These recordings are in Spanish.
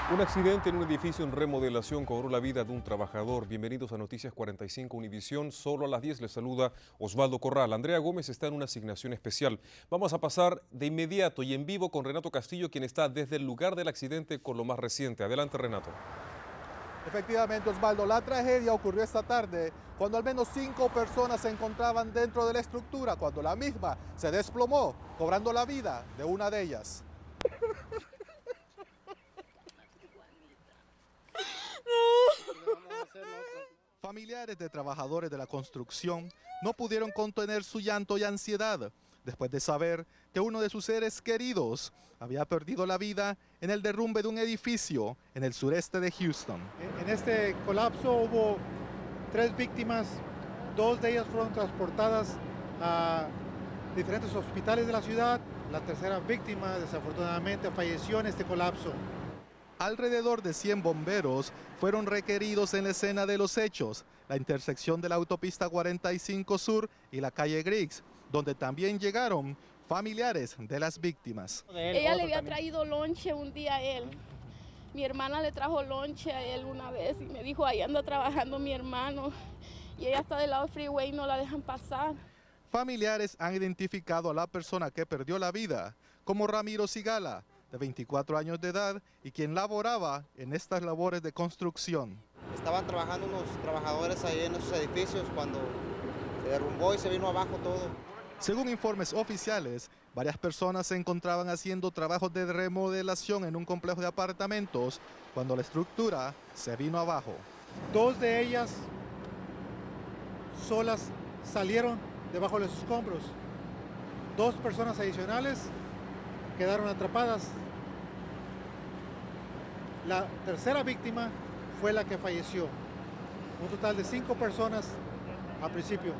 Un accidente en un edificio en remodelación cobró la vida de un trabajador. Bienvenidos a Noticias 45 Univisión. Solo a las 10 les saluda Osvaldo Corral. Andrea Gómez está en una asignación especial. Vamos a pasar de inmediato y en vivo con Renato Castillo, quien está desde el lugar del accidente con lo más reciente. Adelante, Renato. Efectivamente, Osvaldo, la tragedia ocurrió esta tarde cuando al menos 5 personas se encontraban dentro de la estructura cuando la misma se desplomó, cobrando la vida de una de ellas. Familiares de trabajadores de la construcción no pudieron contener su llanto y ansiedad después de saber que uno de sus seres queridos había perdido la vida en el derrumbe de un edificio en el sureste de Houston. En este colapso hubo 3 víctimas, 2 de ellas fueron transportadas a diferentes hospitales de la ciudad. La tercera víctima desafortunadamente falleció en este colapso. Alrededor de 100 bomberos fueron requeridos en la escena de los hechos, la intersección de la autopista 45 Sur y la calle Griggs, donde también llegaron familiares de las víctimas. Ella le había traído lonche un día a él. Mi hermana le trajo lonche a él una vez y me dijo, ahí anda trabajando mi hermano. Y ella está del lado del freeway y no la dejan pasar. Familiares han identificado a la persona que perdió la vida como Ramiro Sigala, de 24 años de edad y quien laboraba en estas labores de construcción. Estaban trabajando unos trabajadores ahí en esos edificios cuando se derrumbó y se vino abajo todo. Según informes oficiales, varias personas se encontraban haciendo trabajos de remodelación en un complejo de apartamentos cuando la estructura se vino abajo. 2 de ellas solas salieron debajo de sus escombros. 2 personas adicionales quedaron atrapadas. La tercera víctima fue la que falleció. Un total de 5 personas al principio.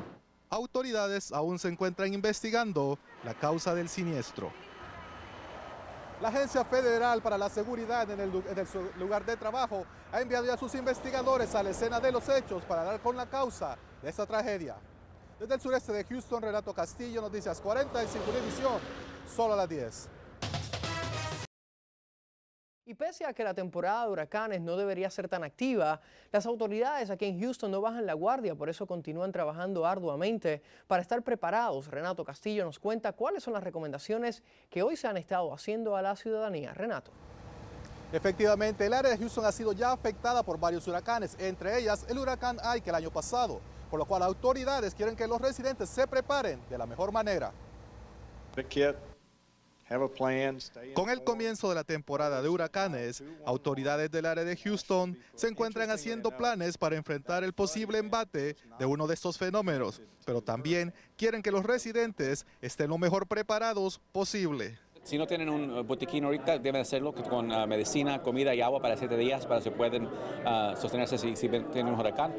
Autoridades aún se encuentran investigando la causa del siniestro. La Agencia Federal para la Seguridad en el lugar de trabajo ha enviado ya a sus investigadores a la escena de los hechos para dar con la causa de esta tragedia. Desde el sureste de Houston, Renato Castillo, Noticias 45 Univisión, solo a las 10. Y pese a que la temporada de huracanes no debería ser tan activa, las autoridades aquí en Houston no bajan la guardia, por eso continúan trabajando arduamente para estar preparados. Renato Castillo nos cuenta cuáles son las recomendaciones que hoy se han estado haciendo a la ciudadanía. Renato. Efectivamente, el área de Houston ha sido ya afectada por varios huracanes, entre ellas el huracán Ike el año pasado, por lo cual autoridades quieren que los residentes se preparen de la mejor manera. Con el comienzo de la temporada de huracanes, autoridades del área de Houston se encuentran haciendo planes para enfrentar el posible embate de uno de estos fenómenos, pero también quieren que los residentes estén lo mejor preparados posible. Si no tienen un botiquín ahorita, deben hacerlo con medicina, comida y agua para 7 días, para que puedan sostenerse si tienen un huracán.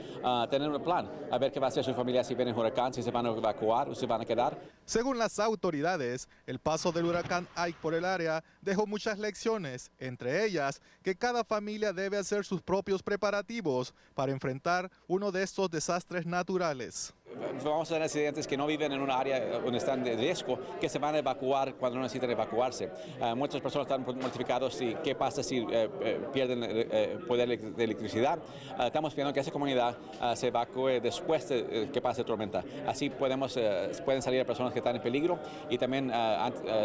Tener un plan, a ver qué va a hacer su familia si viene un huracán, si se van a evacuar o se van a quedar. Según las autoridades, el paso del huracán Ike por el área dejó muchas lecciones, entre ellas que cada familia debe hacer sus propios preparativos para enfrentar uno de estos desastres naturales. Vamos a tener residentes que no viven en un área donde están de riesgo, que se van a evacuar cuando no necesitan evacuarse. Muchas personas están mortificados y qué pasa si pierden poder de electricidad. Estamos pidiendo que esa comunidad se evacúe después de que pase tormenta. Así pueden salir personas que están en peligro y también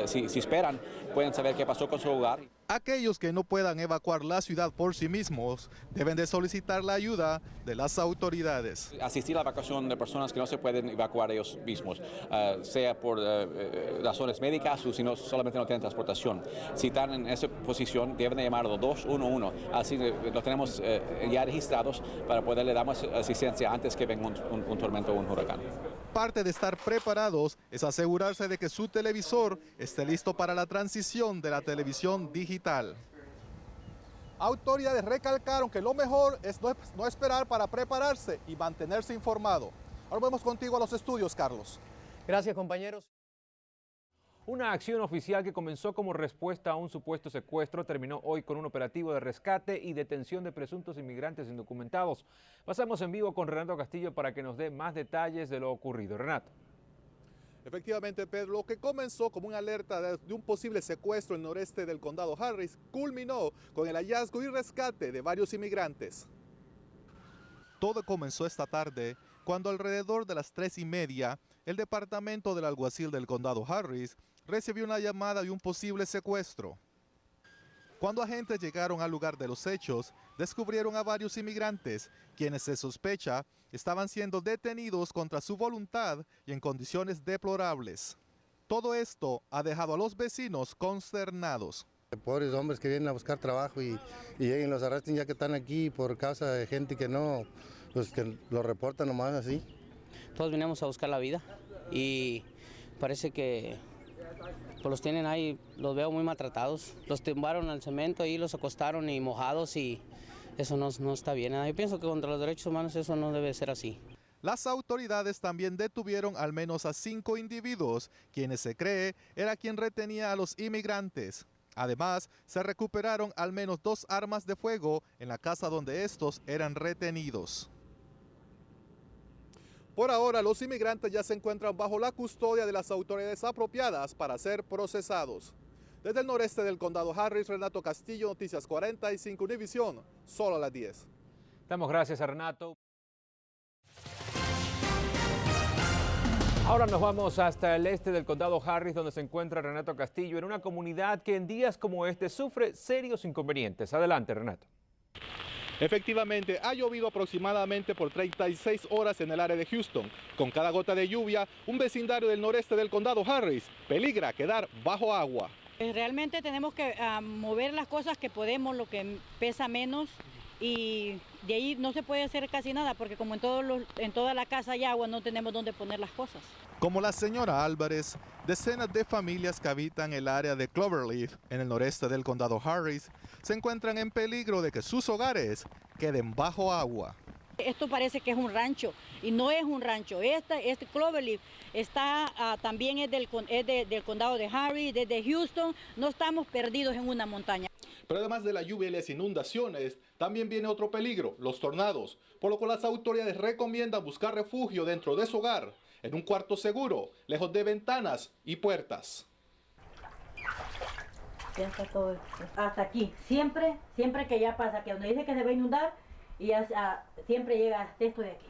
si esperan pueden saber qué pasó con su hogar. Aquellos que no puedan evacuar la ciudad por sí mismos deben de solicitar la ayuda de las autoridades. Asistir a la evacuación de personas que no se pueden evacuar ellos mismos, sea por razones médicas o si no, solamente no tienen transportación. Si están en esa posición, deben de llamar al 211. Así lo tenemos ya registrados para poderle dar más asistencia antes que venga un tormento o un huracán. Parte de estar preparados es asegurarse de que su televisor esté listo para la transición de la televisión digital. Autoridades recalcaron que lo mejor es no esperar para prepararse y mantenerse informado. Ahora vamos contigo a los estudios, Carlos. Gracias, compañeros. Una acción oficial que comenzó como respuesta a un supuesto secuestro terminó hoy con un operativo de rescate y detención de presuntos inmigrantes indocumentados. Pasamos en vivo con Renato Castillo para que nos dé más detalles de lo ocurrido. Renato. Efectivamente, Pedro, lo que comenzó como una alerta de un posible secuestro en el noreste del condado Harris culminó con el hallazgo y rescate de varios inmigrantes. Todo comenzó esta tarde cuando alrededor de las 3:30 el departamento del alguacil del condado Harris recibió una llamada de un posible secuestro. Cuando agentes llegaron al lugar de los hechos, descubrieron a varios inmigrantes, quienes se sospecha estaban siendo detenidos contra su voluntad y en condiciones deplorables. Todo esto ha dejado a los vecinos consternados. Pobres hombres que vienen a buscar trabajo y lleguen y los arresten ya que están aquí por causa de gente que no, pues que lo reportan nomás así. Todos venimos a buscar la vida y parece que pues los tienen ahí, los veo muy maltratados. Los tumbaron al cemento y los acostaron y mojados y eso no está bien. Yo pienso que contra los derechos humanos eso no debe ser así. Las autoridades también detuvieron al menos a 5 individuos, quienes se cree era quien retenía a los inmigrantes. Además, se recuperaron al menos 2 armas de fuego en la casa donde estos eran retenidos. Por ahora, los inmigrantes ya se encuentran bajo la custodia de las autoridades apropiadas para ser procesados. Desde el noreste del condado Harris, Renato Castillo, Noticias 45 Univisión, solo a las 10. Damos gracias a Renato. Ahora nos vamos hasta el este del condado Harris, donde se encuentra Renato Castillo, en una comunidad que en días como este sufre serios inconvenientes. Adelante, Renato. Efectivamente, ha llovido aproximadamente por 36 horas en el área de Houston. Con cada gota de lluvia, un vecindario del noreste del condado Harris peligra quedar bajo agua. Realmente tenemos que mover las cosas que podemos, lo que pesa menos, y de ahí no se puede hacer casi nada porque como en toda la casa hay agua, no tenemos dónde poner las cosas. Como la señora Álvarez, decenas de familias que habitan el área de Cloverleaf, en el noreste del condado Harris, se encuentran en peligro de que sus hogares queden bajo agua. Esto parece que es un rancho y no es un rancho. Este Cloverleaf está, también es del condado de Harris, desde Houston. No estamos perdidos en una montaña. Pero además de la lluvia y las inundaciones, también viene otro peligro, los tornados, por lo que las autoridades recomiendan buscar refugio dentro de su hogar, en un cuarto seguro, lejos de ventanas y puertas. Ya está todo hasta aquí. Siempre que ya pasa, que donde dice que se va a inundar, y siempre llega hasta esto de aquí.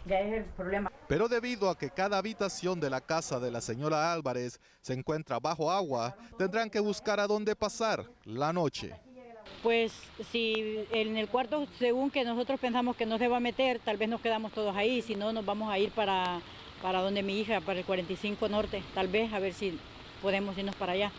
Ya es el problema. Pero debido a que cada habitación de la casa de la señora Álvarez se encuentra bajo agua, tendrán que buscar a dónde pasar la noche. Pues si en el cuarto, según que nosotros pensamos que no se va a meter, tal vez nos quedamos todos ahí, si no nos vamos a ir para donde mi hija, para el 45 Norte, tal vez a ver si podemos irnos para allá.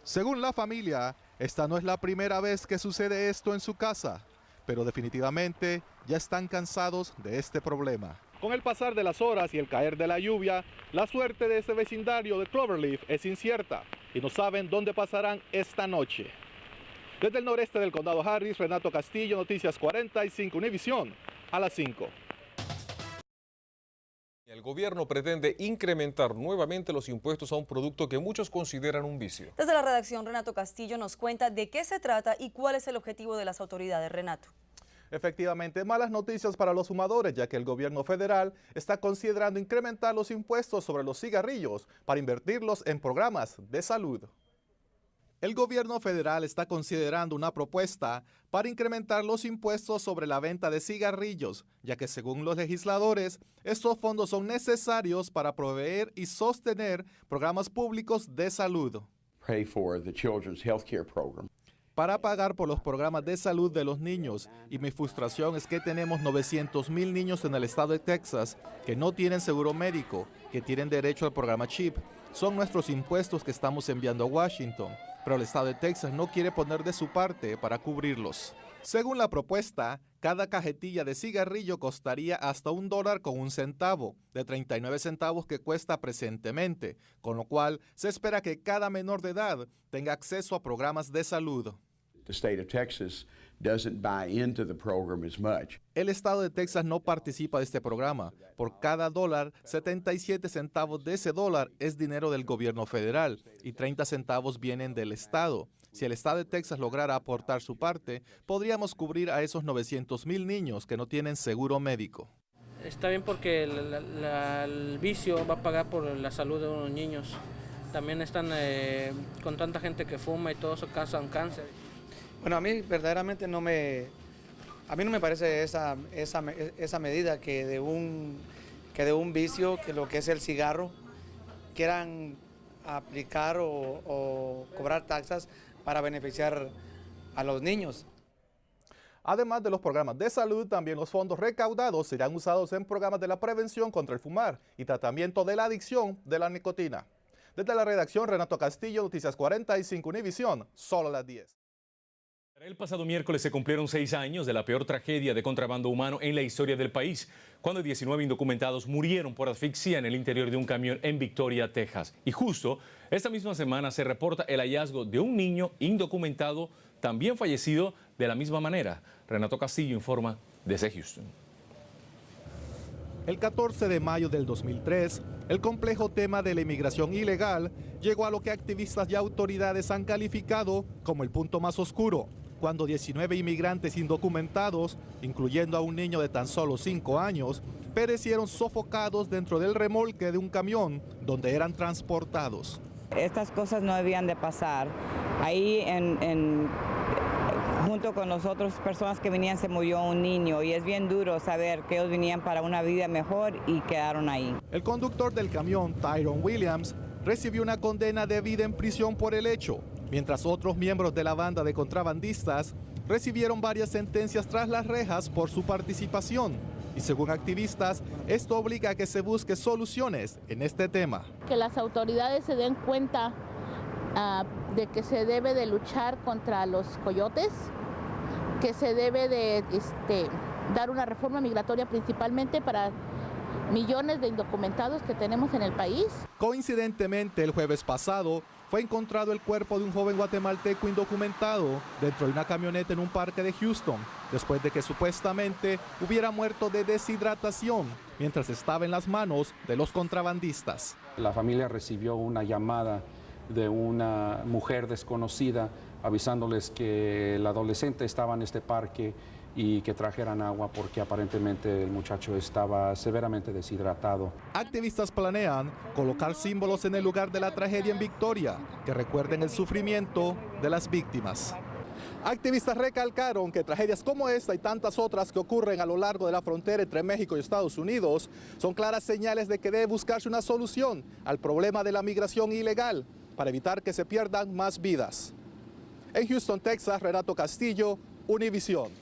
Según la familia, esta no es la primera vez que sucede esto en su casa, pero definitivamente ya están cansados de este problema. Con el pasar de las horas y el caer de la lluvia, la suerte de este vecindario de Cloverleaf es incierta y no saben dónde pasarán esta noche. Desde el noreste del condado Harris, Renato Castillo, Noticias 45 Univisión, a las 5. El gobierno pretende incrementar nuevamente los impuestos a un producto que muchos consideran un vicio. Desde la redacción, Renato Castillo nos cuenta de qué se trata y cuál es el objetivo de las autoridades. Renato. Efectivamente, malas noticias para los fumadores, ya que el gobierno federal está considerando incrementar los impuestos sobre los cigarrillos para invertirlos en programas de salud. El gobierno federal está considerando una propuesta para incrementar los impuestos sobre la venta de cigarrillos, ya que según los legisladores, estos fondos son necesarios para proveer y sostener programas públicos de salud. Pay for the Children's Healthcare Program. Para pagar por los programas de salud de los niños. Y mi frustración es que tenemos 900,000 niños en el estado de Texas que no tienen seguro médico, que tienen derecho al programa CHIP. Son nuestros impuestos que estamos enviando a Washington, pero el estado de Texas no quiere poner de su parte para cubrirlos. Según la propuesta, cada cajetilla de cigarrillo costaría hasta $1 con 1 centavo, de 39 centavos que cuesta presentemente, con lo cual se espera que cada menor de edad tenga acceso a programas de salud. The state of Texas doesn't buy into the program as much. El estado de Texas no participa de este programa. Por cada $1, 77 centavos de ese $1 es dinero del gobierno federal y 30 centavos vienen del estado. Si el estado de Texas lograra aportar su parte, podríamos cubrir a esos 900,000 niños que no tienen seguro médico. Está bien porque el vicio va a pagar por la salud de unos niños. También están con tanta gente que fuma y todo eso causa un cáncer. Bueno, a mí verdaderamente no me parece esa medida que de un vicio, que lo que es el cigarro, quieran aplicar o cobrar taxas para beneficiar a los niños. Además de los programas de salud, también los fondos recaudados serán usados en programas de la prevención contra el fumar y tratamiento de la adicción de la nicotina. Desde la redacción, Renato Castillo, Noticias 45 Univisión, solo a las 10. El pasado miércoles se cumplieron 6 años de la peor tragedia de contrabando humano en la historia del país, cuando 19 indocumentados murieron por asfixia en el interior de un camión en Victoria, Texas. Y justo esta misma semana se reporta el hallazgo de un niño indocumentado también fallecido de la misma manera. Renato Castillo informa desde Houston. El 14 de mayo del 2003, el complejo tema de la inmigración ilegal llegó a lo que activistas y autoridades han calificado como el punto más oscuro, cuando 19 inmigrantes indocumentados, incluyendo a un niño de tan solo 5 años, perecieron sofocados dentro del remolque de un camión donde eran transportados. Estas cosas no debían de pasar. Ahí junto con las otras personas que venían se murió un niño y es bien duro saber que ellos venían para una vida mejor y quedaron ahí. El conductor del camión, Tyrone Williams, recibió una condena de vida en prisión por el hecho, mientras otros miembros de la banda de contrabandistas recibieron varias sentencias tras las rejas por su participación. Y según activistas, esto obliga a que se busque soluciones en este tema. Que las autoridades se den cuenta de que se debe de luchar contra los coyotes, que se debe de dar una reforma migratoria principalmente para millones de indocumentados que tenemos en el país. Coincidentemente, el jueves pasado fue encontrado el cuerpo de un joven guatemalteco indocumentado dentro de una camioneta en un parque de Houston, después de que supuestamente hubiera muerto de deshidratación mientras estaba en las manos de los contrabandistas. La familia recibió una llamada de una mujer desconocida avisándoles que el adolescente estaba en este parque y que trajeran agua porque aparentemente el muchacho estaba severamente deshidratado. Activistas planean colocar símbolos en el lugar de la tragedia en Victoria que recuerden el sufrimiento de las víctimas. Activistas recalcaron que tragedias como esta y tantas otras que ocurren a lo largo de la frontera entre México y Estados Unidos son claras señales de que debe buscarse una solución al problema de la migración ilegal para evitar que se pierdan más vidas. En Houston, Texas, Renato Castillo, Univisión.